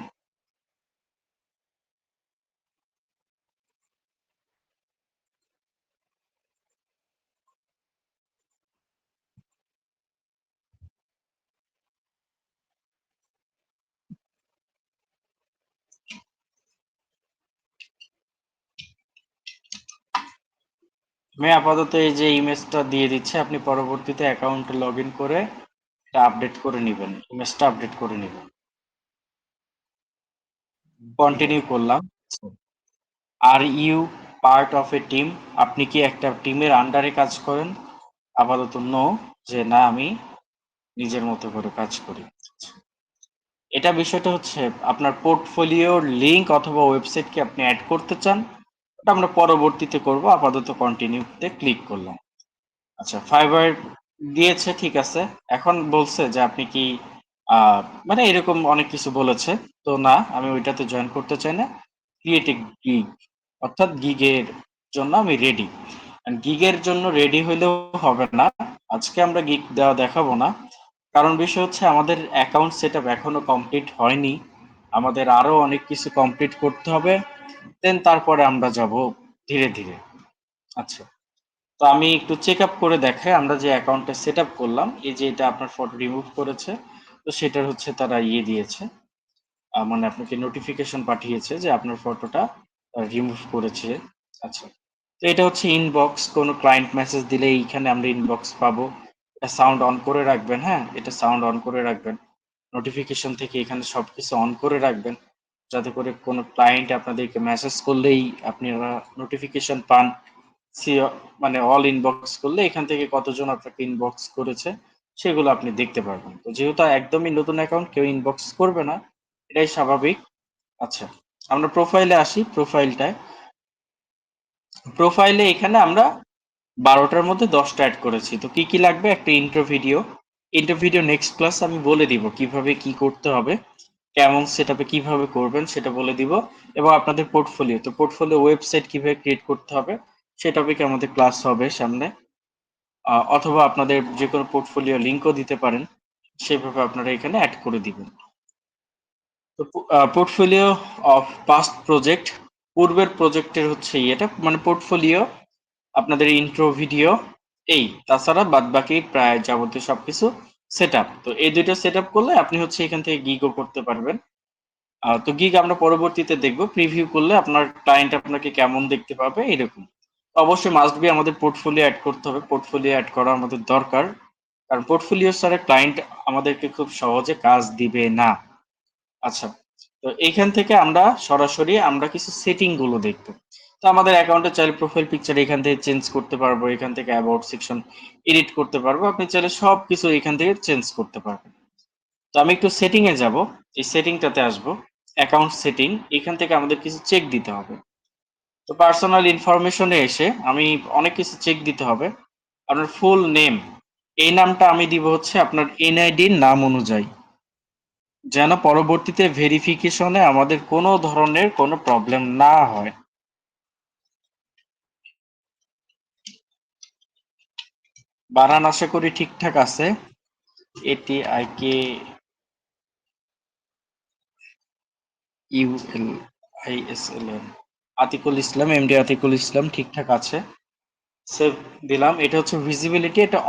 আমি আপাতত এই যে ইমেজটা দিয়ে দিচ্ছি, আপনি পরবর্তীতে অ্যাকাউন্টে লগ ইন করে এটা আপডেট করে নিবেন, ইমেজটা আপডেট করে নিবেন। ঠিক কন্টিনিউ আছে। করলাম। Are you part of a team? আপনি কি একটা টিমের আন্ডারে কাজ করেন? আপাতত নো, যে না আমি নিজের মতো করে কাজ করি। এটা বিষয়টা হচ্ছে আপনার পোর্টফোলিওর লিংক অথবা ওয়েবসাইট কি আপনি অ্যাড করতে চান? ওটা আমরা পরবর্তীতে করব, আপাতত কন্টিনিউতে ক্লিক করলাম। আচ্ছা, ফাইবার দিয়েছে, ঠিক আছে। এখন বলছে যে আপনি কি আহ, মানে এরকম অনেক কিছু বলেছে। তো না, আমি ওইটাতে জয়েন করতে চাই না। ক্রিয়েট এ গিগ, অর্থাৎ গিগের জন্য আমি রেডি। গিগের জন্য রেডি হইলেও হবে না, আজকে আমরা গিগ দেওয়া দেখাবো না। কারণ বিষয় হচ্ছে আমাদের অ্যাকাউন্ট সেটআপ এখনো কমপ্লিট হয়নি, আমাদের আরো অনেক কিছু কমপ্লিট করতে হবে, দেন তারপরে আমরা যাব ধীরে ধীরে। আচ্ছা, তো আমি একটু চেক আপ করে দেখাই, আমরা যে অ্যাকাউন্টটা সেট আপ করলাম, এই যে এটা আপনার ফটো রিমুভ করেছে, তো সেটার হচ্ছে তারা ইয়ে দিয়েছে, মানে আপনাকে নোটিফিকেশন পাঠিয়েছে যে আপনার ফটোটা রিমুভ করেছে। আচ্ছা, তো এটা হচ্ছে ইনবক্স, কোনো ক্লায়েন্ট মেসেজ দিলে এইখানে আমরা ইনবক্স পাবো। এটা সাউন্ড অন করে রাখবেন, হ্যাঁ, এটা সাউন্ড অন করে রাখবেন। নোটিফিকেশন থেকে এখানে সবকিছু অন করে রাখবেন, যাতে করে কোনো ক্লায়েন্ট আপনাদেরকে মেসেজ করলেই আপনারা নোটিফিকেশন পান। সি, মানে অল ইনবক্স করলে এখান থেকে কতজন আপনাকে ইনবক্স করেছে সেগুলো আপনি দেখতে পারবেন। তো যেহেতু একদমই নতুন অ্যাকাউন্ট, কেউ ইনবক্স করবে না, এটাই স্বাভাবিক। আচ্ছা, আমরা প্রোফাইলে আসি। প্রোফাইলে এখানে আমরা 12টার মধ্যে 10টা অ্যাড করেছি। তো কি কি লাগবে? একটা intro video. Intro video next class আমি বলে দিব কিভাবে কি করতে হবে, কেমন সেটআপে কিভাবে করবেন সেটা বলে দিব। এবং আপনাদের পোর্টফোলিও, তো পোর্টফোলিও ওয়েবসাইট কিভাবে ক্রিয়েট করতে হবে সে টপিকে আমাদের ক্লাস হবে সামনে। অথবা আপনাদের যে কোনো পোর্টফোলিও লিংকও দিতে পারেন, সেভাবে আপনারা এখানে অ্যাড করে দিবেন। তো পোর্টফোলিও অফ পাস্ট প্রজেক্ট, পূর্বের প্রজেক্টের হচ্ছে এটা মানে পোর্টফোলিও, আপনাদের ইন্ট্রো ভিডিও, এই তাছাড়া বাদ বাকি প্রায় যাবতীয় সবকিছু সেট আপ। তো এই দুইটা সেট আপ করলে আপনি হচ্ছে এখান থেকে গিগও করতে পারবেন। তো গিগ আমরা পরবর্তীতে দেখব, প্রিভিউ করলে আপনার ক্লায়েন্ট আপনাকে কেমন দেখতে পাবে এরকম। অবশ্যই মাস্ট বি আমাদের পোর্টফোলিও অ্যাড করতে হবে, পোর্টফোলিও অ্যাড করা আমাদের দরকার, কারণ পোর্টফোলিও ছাড়া ক্লায়েন্ট আমাদেরকে খুব সহজে কাজ দিবে না। আচ্ছা, তো এইখান থেকে আমরা সরাসরি আমরা কিছু সেটিং গুলো দেখবো। তো আমাদের অ্যাকাউন্টে চাইলে প্রোফাইল পিকচার এখান থেকে চেঞ্জ করতে পারবো, এখান থেকে অ্যাবাউট সেকশন এডিট করতে পারবো, আপনি চাইলে সবকিছু এখান থেকে চেঞ্জ করতে পারবেন। তো আমি একটু সেটিং এ যাব, এই সেটিংটাতে আসব, অ্যাকাউন্ট সেটিং, এখান থেকে আমাদের কিছু চেক দিতে হবে। তো পার্সোনাল ইনফরমেশনে এসে আমি অনেক কিছু চেক দিতে হবে। আপনার ফুল নেম, এই নামটা আমি দিব হচ্ছে আপনার এনআইডির নাম অনুযায়ী, যেন পরবর্তীতে ভেরিফিকেশনে আমাদের কোনো ধরনের কোনো প্রবলেম না হয়। বানান আশা করি ঠিকঠাক আছে। ATIK ULISLM, আতিকুল ইসলাম, এমডি আতিকুল ইসলাম, ঠিকঠাক আছে। সেভ দিলাম। এটা হচ্ছে ভিজিবিলিটি, এটা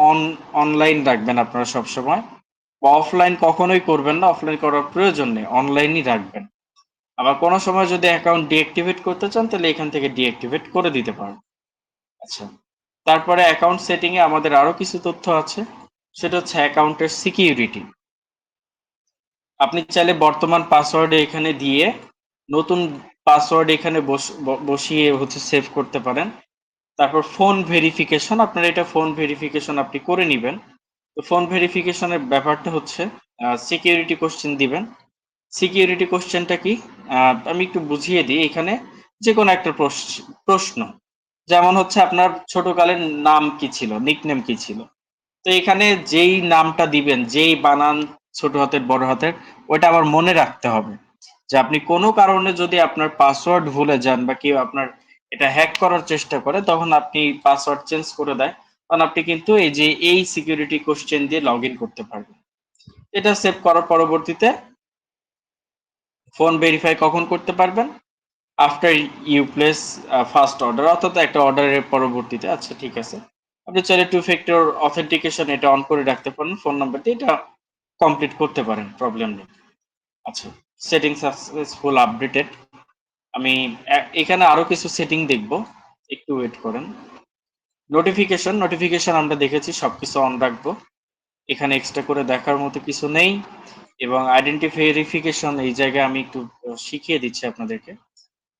অনলাইন রাখবেন আপনারা সব সময়, বা অফলাইন কখনোই করবেন না, অফলাইন করার প্রয়োজন নেই, অনলাইনই রাখবেন। আবার কোনো সময় যদি অ্যাকাউন্ট ডিঅ্যাক্টিভেট করতে চান তাহলে এখান থেকে ডিঅ্যাক্টিভেট করে দিতে পারেন। আচ্ছা, তারপরে অ্যাকাউন্ট সেটিং এ আমাদের আরো কিছু তথ্য আছে, সেটা হচ্ছে অ্যাকাউন্টের সিকিউরিটি। আপনি চাইলে বর্তমান পাসওয়ার্ড এখানে দিয়ে নতুন পাসওয়ার্ড এখানে বসিয়ে হচ্ছে সেভ করতে পারেন। তারপর ফোন ভেরিফিকেশন, আপনার এটা ফোন ভেরিফিকেশন আপনি করে নিবেন। তো ফোন ভেরিফিকেশনের ব্যাপারটা হচ্ছে সিকিউরিটি কোশ্চেন দিবেন। সিকিউরিটি কোশ্চেনটা কি? আমি একটু বুঝিয়ে দিই এখানে। যে কোনো একটা প্রশ্ন, যেমন হচ্ছে আপনার ছোটকালের নাম কি ছিল, নিকনেম কি ছিল। তো এখানে যেই নামটা দিবেন, যেই বানান, ছোট হাতের বড় হাতের, ওইটা আবার মনে রাখতে হবে। যে আপনি কোনো কারণে যদি আপনার পাসওয়ার্ড ভুলে যান বা কেউ আপনার এটা হ্যাক করার চেষ্টা করে, তখন আপনি পাসওয়ার্ড চেঞ্জ করে দেয়, তখন আপনি কিন্তু এই যে এই সিকিউরিটি কোশ্চেন দিয়ে লগ ইন করতে পারবেন। এটা সেভ করার পরবর্তীতে ফোন ভেরিফাই কখন করতে পারবেন? After you place first order, অর্থাৎ একটা অর্ডারের পরবর্তীতে। আচ্ছা ঠিক আছে। আপনি চাইলে টু ফ্যাক্টর অথেন্টিকেশন এটা অন করে রাখতে পারেন ফোন নাম্বার দিয়ে, এটা কমপ্লিট করতে পারেন, প্রবলেম নেই। আচ্ছা, সেটিং সাকসেসফুল আপডেটেড। আমি এখানে আরো কিছু সেটিং দেখব, একটু ওয়েট করেন। নোটিফিকেশন আমরা দেখেছি, সবকিছু অন রাখবো। এখানে এক্সট্রা করে দেখার মতো কিছু নেই। এবং আইডেন্টি ভেরিফিকেশন এই জায়গায় আমি একটু শিখিয়ে দিচ্ছি আপনাদেরকে।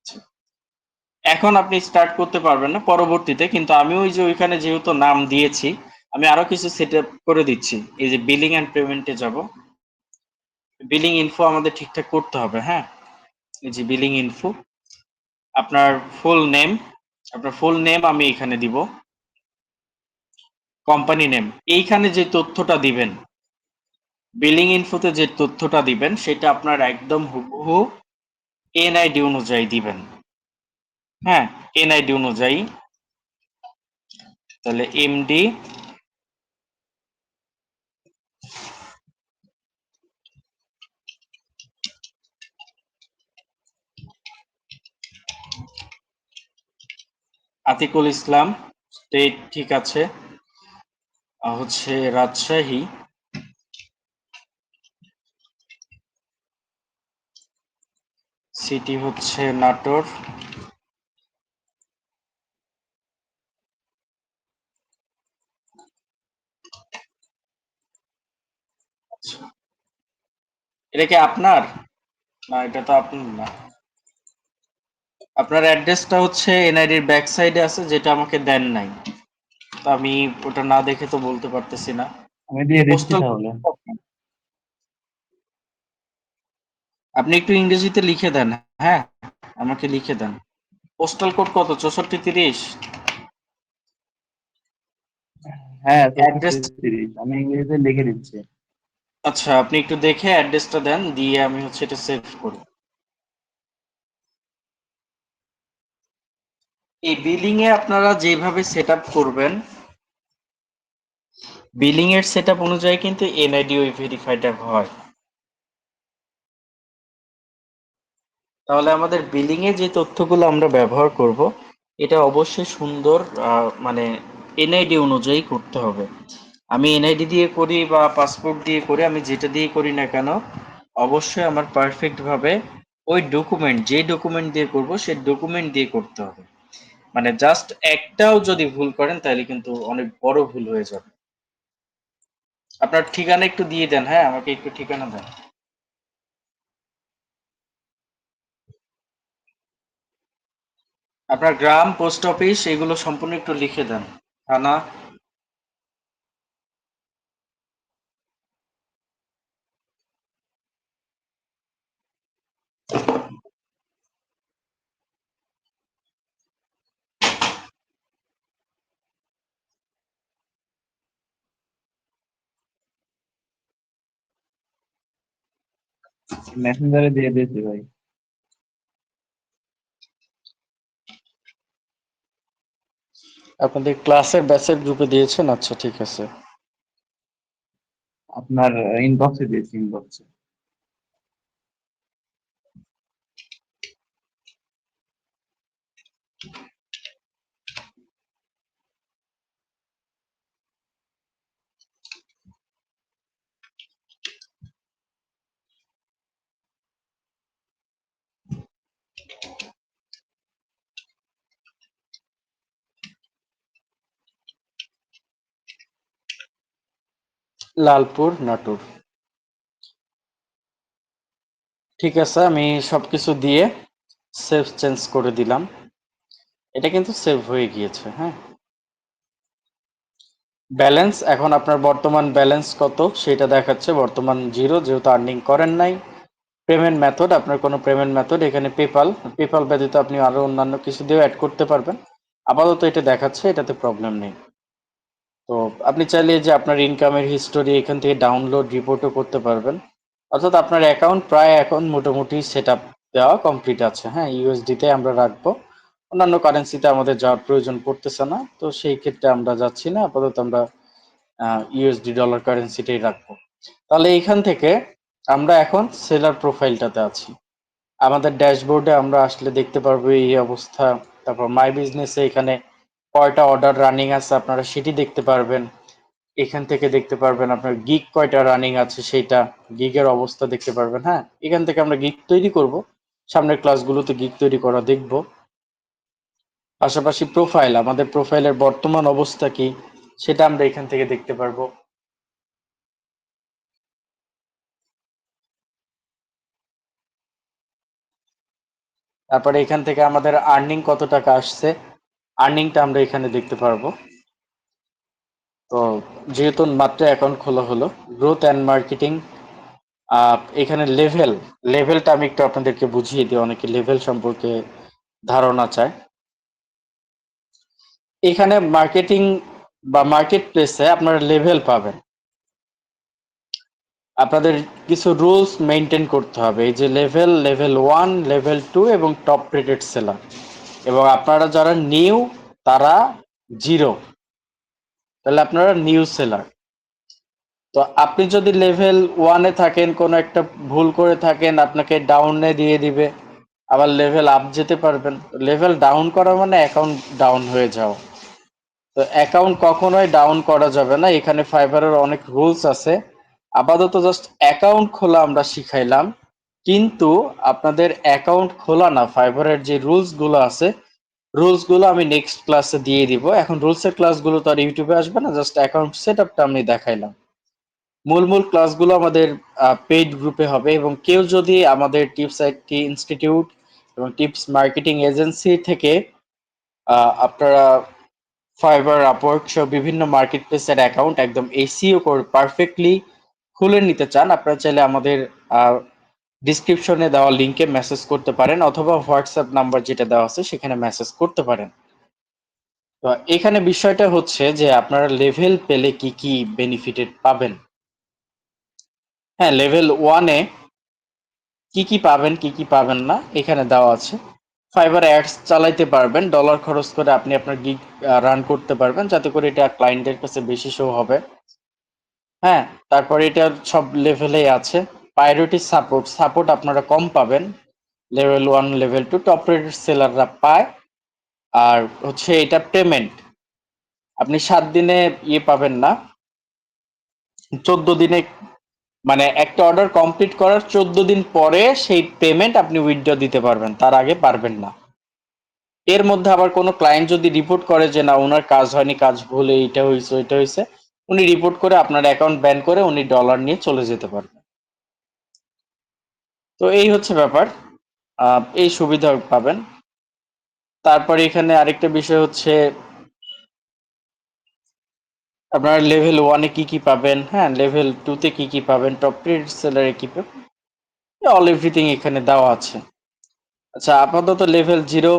আচ্ছা, এখন আপনি স্টার্ট করতে পারবেন না পরবর্তীতে, কিন্তু আমি ওই যে ওইখানে যেহেতু নাম দিয়েছি, আমি আরো কিছু সেট আপ করে দিচ্ছি। এই যে বিলিং এন্ড পেমেন্টে যাব, বিলিং ইনফো আমাদের ঠিকঠাক করতে হবে, হ্যাঁ। এই যে বিলিং ইনফো, আপনার ফুল নেম, আপনার ফুল নেম আমি এখানে দিব, কোম্পানি নেম এইখানে যে তথ্যটা দিবেন, বিলিং ইনফোতে যে তথ্যটা দিবেন সেটা আপনার একদম হুবহু এনআইডি অনুযায়ী দিবেন, হ্যাঁ, এনআইডি অনুযায়ী। তাহলে এমডি আতিকুল ইসলাম, স্টেট ঠিক আছে, হচ্ছে রাজশাহী, সিটি হচ্ছে নাটোর, আচ্ছা, এটা কি আপনার? না, এটা তো আপনার না। আপনার অ্যাড্রেসটা হচ্ছে এনআইডির ব্যাক সাইডে আছে, যেটা আমাকে দেন নাই, তো আমি ওটা না দেখে তো বলতে পারতেছি না। আমি দিয়ে দিচ্ছি পোস্টাল, তাহলে। আপনি একটু ইংরেজিতে লিখে দেন, হ্যাঁ, আমাকে লিখে দেন। পোস্টাল কোড কত? 6430। হ্যাঁ, অ্যাড্রেস, 6430 আমি ইংরেজিতে লিখে দিচ্ছি। আচ্ছা আপনি একটু দেখে অ্যাড্রেসটা দেন, দিয়ে আমি হচ্ছে এটা সেভ করি। এই বিলিং এ আপনারা যেভাবে সেট আপ করবেন, বিলিং এর সেট আপ অনুযায়ী কিন্তু এনআইডি ওই ভেরিফাইড হয়। তাহলে আমাদের বিলিং এ যে তথ্যগুলো আমরা ব্যবহার করব, এটা অবশ্যই সুন্দর, মানে এনআইডি অনুযায়ী করতে হবে। আমি এনআইডি দিয়ে করি বা পাসপোর্ট দিয়ে করি, আমি যেটা দিয়ে করি না কেন, অবশ্যই আমার পারফেক্ট ভাবে ওই ডকুমেন্ট, যে ডকুমেন্ট দিয়ে করব সেই ডকুমেন্ট দিয়ে করতে হবে। মানে জাস্ট একটাও যদি ভুল করেন তাহলে কিন্তু অনেক বড় ভুল হয়ে যাবে। আপনার ঠিকানা একটু দিয়ে দেন, হ্যাঁ, আমাকে একটু ঠিকানা দেন। আপনার গ্রাম, পোস্ট অফিস এগুলো সম্পূর্ণ একটু লিখে দেন। থানা, মেসেঞ্জারে দিয়ে দিয়েছি ভাই। আপনাদের ক্লাসের ব্যাচের গ্রুপে দিয়েছেন, আচ্ছা ঠিক আছে। আপনার ইনবক্সে দিয়েছি, ইনবক্সে। লালপুর, নাটোর, ঠিক আছে। আমি সবকিছু দিয়ে সেভ চেঞ্জ করে দিলাম, এটা কিন্তু সেভ হয়ে গিয়েছে, হ্যাঁ। ব্যালেন্স, এখন আপনার বর্তমান ব্যালেন্স কত সেটা দেখাচ্ছে, বর্তমান জিরো, যেহেতু আর্নিং করেন নাই। পেমেন্ট মেথড, আপনার কোনো পেমেন্ট মেথড এখানে পেপাল, পেপাল ব্যতীত আপনি আরো অন্যান্য কিছু দিয়েও অ্যাড করতে পারবেন। আপাতত এটা দেখাচ্ছে, এটাতে প্রবলেম নেই। তো আপনি চাইলে যে আপনার ইনকামের হিস্টোরি এখান থেকে ডাউনলোড রিপোর্টও করতে পারবেন। অর্থাৎ আপনার অ্যাকাউন্ট প্রায় এখন মোটামুটি সেট আপ দেওয়া কমপ্লিট আছে, হ্যাঁ। ইউএসডিতে আমরা রাখবো, অন্যান্য কারেন্সিতে আমাদের যাওয়ার প্রয়োজন পড়তেছে না, তো সেই ক্ষেত্রে আমরা যাচ্ছি না, আপাতত আমরা ইউএসডি ডলার কারেন্সিটাই রাখবো। তাহলে এইখান থেকে আমরা এখন সেলার প্রোফাইলটাতে আছি। আমাদের ড্যাশবোর্ডে আমরা আসলে দেখতে পারবো এই অবস্থা। তারপর মাই বিজনেসে এখানে কয়টা অর্ডার রানিং আছে আপনারা সেটি দেখতে পারবেন। এখান থেকে দেখতে পারবেন আপনার গিগ কয়টা রানিং আছে সেইটা, গিগের অবস্থা দেখতে পারবেন। হ্যাঁ, এখান থেকে আমরা গিগ তৈরি করব, সামনের ক্লাসগুলোতে গিগ তৈরি করা দেখব। পাশাপাশি প্রোফাইল, আমাদের প্রোফাইলের বর্তমান অবস্থা কি সেটা আমরা এখান থেকে দেখতে পারবো। তারপরে এখান থেকে আমাদের আর্নিং কত টাকা আসছে, আর্নিংটা আমরা এখানে দেখতে পারবো। তো যেহেতু মাত্র অ্যাকাউন্ট খোলা হলো, গ্রোথ অ্যান্ড মার্কেটিং, এখানে লেভেলটা আমি একটু আপনাদেরকে বুঝিয়ে দিই, অনেকে লেভেল সম্পর্কে ধারণা চায়। এখানে মার্কেটিং বা মার্কেট প্লেসে আপনারা লেভেল পাবেন, আপনাদের কিছু রুলস মেনটেন করতে হবে। এই যে লেভেল 1, লেভেল 2 এবং টপ রেটেড সেলার, এবং আপনারা যারা নিউ তারা 0, তাহলে আপনারা নিউ সেলার। তো আপনি যদি লেভেল 1-এ থাকেন, কোনো একটা ভুল করে থাকেন, আপনাকে ডাউনে দিয়ে দিবে, আবার লেভেল আপ যেতে পারবেন। লেভেল ডাউন করা মানে অ্যাকাউন্ট ডাউন হয়ে যাওয়া। তো অ্যাকাউন্ট কখনোই ডাউন করা যাবে না, এখানে ফাইবারের অনেক রুলস আছে। আপাতত জাস্ট অ্যাকাউন্ট খোলা আমরা শিখাইলাম, কিন্তু আপনাদের অ্যাকাউন্ট খোলা না, ফাইবারের যে রুলস গুলো আছে, রুলস গুলো আমি নেক্সট ক্লাসে দিয়ে দিব। এখন রুলসের ক্লাসগুলো তো আর ইউটিউবে আসবে না, জাস্ট অ্যাকাউন্ট সেট আপটা আমি দেখাইলাম। মূল ক্লাসগুলো আমাদের পেইড গ্রুপে হবে, এবং কেউ যদি আমাদের টিপস আইটি ইনস্টিটিউট এবং টিপস মার্কেটিং এজেন্সি থেকে আপনারা ফাইবার, আপওয়ার্ক সহ বিভিন্ন মার্কেট প্লেসের অ্যাকাউন্ট একদম এসিও করে পারফেক্টলি খুলে নিতে চান, আপনারা চাইলে আমাদের ডিসক্রিপশনে দেওয়া লিংকে মেসেজ করতে পারেন, অথবা হোয়াটসঅ্যাপ নাম্বার যেটা দেওয়া আছে সেখানে মেসেজ করতে পারেন। তো এখানে বিষয়টা হচ্ছে যে আপনারা লেভেল পেলে কি কি বেনিফিটেড পাবেন। হ্যাঁ, লেভেল 1-এ কি কি পাবেন কি কি পাবেন না এখানে দেওয়া আছে। ফাইবার অ্যাডস চালাইতে পারবেন, ডলার খরচ করে আপনি আপনার গিগ রান করতে পারবেন, যাতে করে এটা ক্লায়েন্টের কাছে বেশি শো হবে। হ্যাঁ, তারপরে এটা সব লেভেলেই আছে। প্রায়োরিটি সাপোর্ট আপনারা কম পাবেন, লেভেল 1, লেভেল 2 টপ রেটেড সেলাররা পায়। আর হচ্ছে এটা পেমেন্ট, আপনি 7 দিনে পাবেন না, 14 দিনে, মানে একটা অর্ডার কমপ্লিট করার 14 দিন পরে সেই পেমেন্ট আপনি উইথড্র দিতে পারবেন, তার আগে পারবেন না। এর মধ্যে আবার কোনো ক্লায়েন্ট যদি রিপোর্ট করে যে না ওনার কাজ হয়নি, কাজ ভুল, এইটা হয়েছে ওইটা হয়েছে, উনি রিপোর্ট করে আপনার অ্যাকাউন্ট ব্যান করে উনি ডলার নিয়ে চলে যেতে পারবেন। তো এই হচ্ছে ব্যাপার, এই সুবিধা পাবেন। তারপরে এখানে আরেকটা বিষয় হচ্ছে আপনারা লেভেল 1-এ কি কি পাবেন, হ্যাঁ লেভেল 2-তে কি কি পাবেন, টপ রেট সেলারে কি পাবেন, অল এভরিথিং এখানে দেওয়া আছে। আচ্ছা, আপাতত লেভেল 0,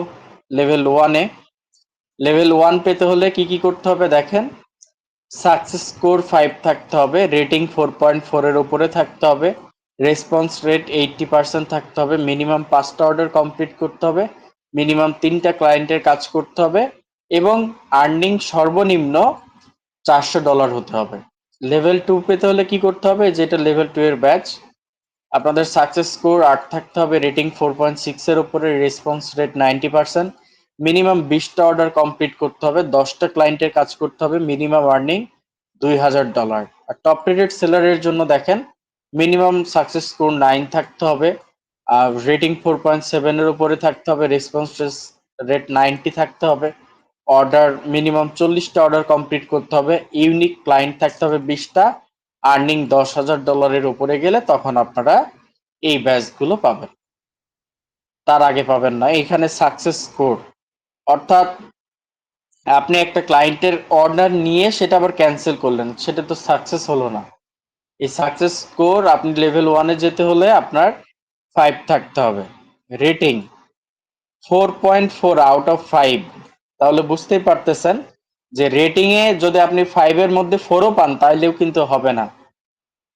লেভেল 1 পেতে হলে কি কি করতে হবে দেখেন। সাকসেস স্কোর 5 থাকতে হবে, রেটিং 4.4 এর উপরে থাকতে হবে, রেসপন্স রেট 80% থাকতে হবে, মিনিমাম 5টা অর্ডার কমপ্লিট করতে হবে, মিনিমাম 3টা ক্লায়েন্টের কাজ করতে হবে, এবং আর্নিং সর্বনিম্ন $400 হতে হবে। লেভেল 2 পেতে হলে কি করতে হবে, যেটা লেভেল 2 এর ব্যাচ, আপনাদের সাকসেস স্কোর 8 থাকতে হবে, রেটিং 4.6 এর উপরে, রেসপন্স রেট 90%, মিনিমাম 20টা অর্ডার কমপ্লিট করতে হবে, 10টা ক্লায়েন্টের কাজ করতে হবে, মিনিমাম আর্নিং $2000। আর টপ রেটেড সেলারের জন্য দেখেন, মিনিমাম সাকসেস স্কোর 9 থাকতে হবে, আর রেটিং 4.7 এর উপরে থাকতে হবে, রেসপন্স রেট 90 থাকতে হবে, অর্ডার মিনিমাম 40টা অর্ডার কমপ্লিট করতে হবে, ইউনিক ক্লায়েন্ট থাকতে হবে 20টা, আর্নিং $10,000 উপরে গেলে তখন আপনারা এই ব্যাচগুলো পাবেন, তার আগে পাবেন না। এখানে সাকসেস স্কোর অর্থাৎ আপনি একটা ক্লায়েন্টের অর্ডার নিয়ে সেটা আবার ক্যান্সেল করলেন, সেটা তো সাকসেস হলো না। এই সাকসেস স্কোর আপনি লেভেল 1-এ যেতে হলে আপনার 5 থাকতে হবে, রেটিং 4.4 আউট অফ 5। তাহলে বুঝতেই পারতেছেন যে রেটিং এ যদি আপনি 5 এর মধ্যে 4ও পান তাহলেও কিন্তু হবে না,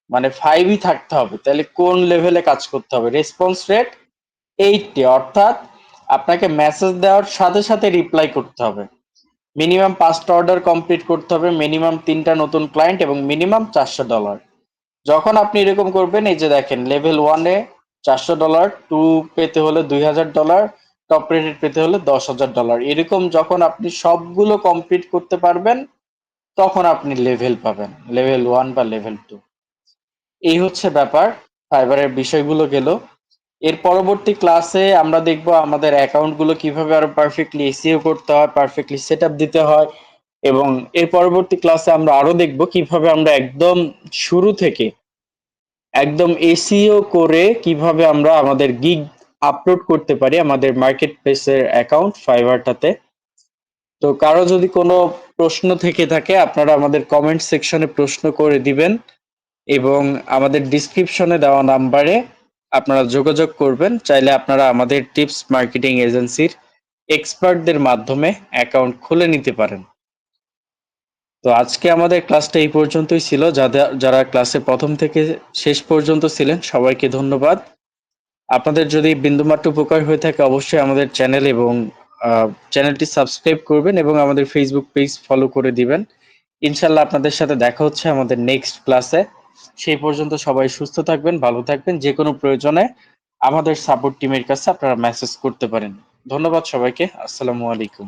মানে 5ই থাকতে হবে। তাহলে কোন লেভেলে কাজ করতে হবে, রেসপন্স রেট 80, অর্থাৎ আপনাকে মেসেজ দেওয়ার সাথে সাথে রিপ্লাই করতে হবে, মিনিমাম 5টা অর্ডার কমপ্লিট করতে হবে, মিনিমাম 3টা নতুন ক্লায়েন্ট, এবং মিনিমাম $400। যখন আপনি এরকম করবেন, এই যে দেখেন লেভেল 1 এ $400, 2 পেতে হলে $2000, টপ রেটেড পেতে হলে $10,000। এরকম যখন আপনি সবগুলো কমপ্লিট করতে পারবেন তখন আপনি লেভেল পাবেন, লেভেল 1 বা লেভেল 2। এই হচ্ছে ব্যাপার, ফাইবারের বিষয়গুলো গেল। এর পরবর্তী ক্লাসে আমরা দেখব আমাদের অ্যাকাউন্ট গুলো কিভাবে আরো পারফেক্টলি এসইও করতে হয়, পারফেক্টলি সেটআপ দিতে হয়, এবং এর পরবর্তী ক্লাসে আমরা আরো দেখব কিভাবে আমরা একদম শুরু থেকে একদম এসইও করে কিভাবে আমরা আমাদের গিগ আপলোড করতে পারি আমাদের মার্কেট প্লেসের অ্যাকাউন্ট ফাইবারটাতে। তো কারো যদি কোনো প্রশ্ন থেকে থাকে আপনারা আমাদের কমেন্ট সেকশনে প্রশ্ন করে দিবেন, এবং আমাদের ডিসক্রিপশনে দেওয়া নাম্বারে আপনারা যোগাযোগ করবেন। চাইলে আপনারা আমাদের টিপস মার্কেটিং এজেন্সির এক্সপার্টদের মাধ্যমে অ্যাকাউন্ট খুলে নিতে পারেন। তো আজকে আমাদের ক্লাসটা এই পর্যন্তই ছিল। যারা ক্লাসে প্রথম থেকে শেষ পর্যন্ত ছিলেন সবাইকে ধন্যবাদ। আপনাদের যদি বিন্দুমাত্র উপকার হয়ে থাকে অবশ্যই আমাদের চ্যানেল এবং চ্যানেলটি সাবস্ক্রাইব করবেন এবং আমাদের ফেসবুক পেজ ফলো করে দিবেন। ইনশাল্লাহ আপনাদের সাথে দেখা হচ্ছে আমাদের নেক্সট ক্লাসে। সেই পর্যন্ত সবাই সুস্থ থাকবেন, ভালো থাকবেন। যে কোনো প্রয়োজনে আমাদের সাপোর্ট টিমের কাছে আপনারা মেসেজ করতে পারেন। ধন্যবাদ সবাইকে। আসসালামু আলাইকুম।